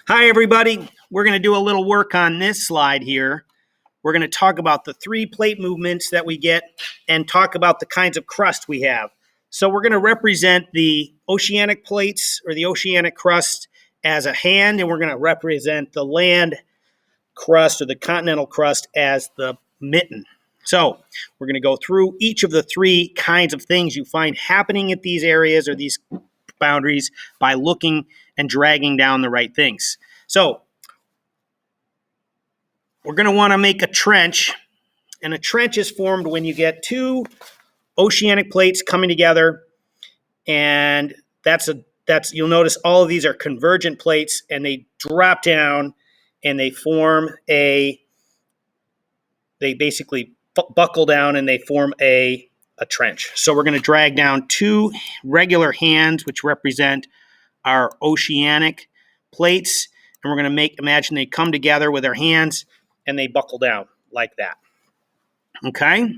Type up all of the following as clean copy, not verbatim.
Hi, everybody. We're going to do a little work on this slide here. We're going to talk about the three plate movements that we get and talk about the kinds of crust we have. So we're going to represent the oceanic plates or the oceanic crust as a hand, and we're going to represent the land crust or the continental crust as the mitten. So we're going to go through each of the three kinds of things you find happening at these areas or these boundaries by looking and dragging down the right things. So we're going to want to make a trench, and a trench is formed when you get two oceanic plates coming together, and you'll notice all of these are convergent plates, and they drop down and they basically buckle down and they form a trench. So we're going to drag down two regular hands, which represent our oceanic plates, and we're going to imagine they come together with their hands and they buckle down like that. Okay?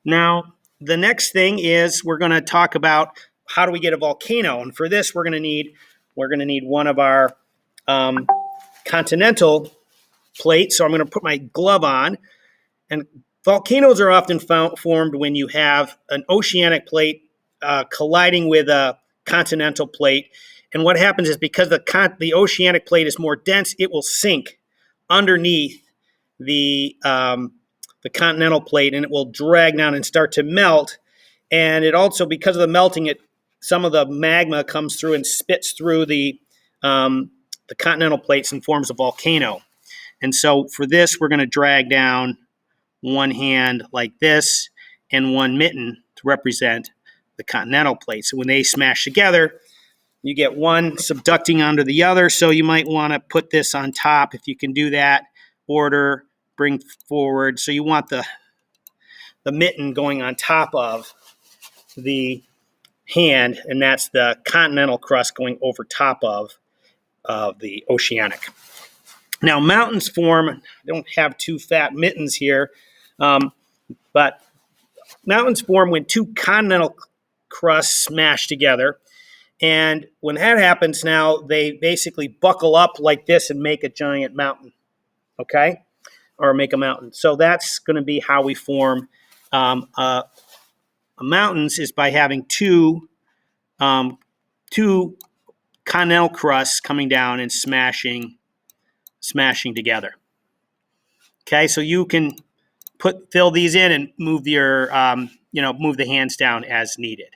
Now, the next thing is we're going to talk about how do we get a volcano, and for this we're going to need one of our continental plates. So I'm going to put my glove on, and volcanoes are often formed when you have an oceanic plate colliding with a continental plate. And what happens is because the oceanic plate is more dense, it will sink underneath the continental plate, and it will drag down and start to melt. And it also, because of the melting, some of the magma comes through and spits through the continental plates and forms a volcano. And so for this, we're going to drag down one hand like this and one mitten to represent the continental plates. So when they smash together, you get one subducting onto the other. So you might want to put this on top if you can do that. Order, bring forward. So you want the mitten going on top of the hand, and that's the continental crust going over top of the oceanic. Now, mountains form, I don't have two fat mittens here, but mountains form when two continental crusts smash together. And when that happens now, they basically buckle up like this and make a giant mountain, okay? Or make a mountain. So that's going to be how we form mountains, is by having two continental crusts coming down and smashing together. Okay, so you can fill these in and move your move the hands down as needed.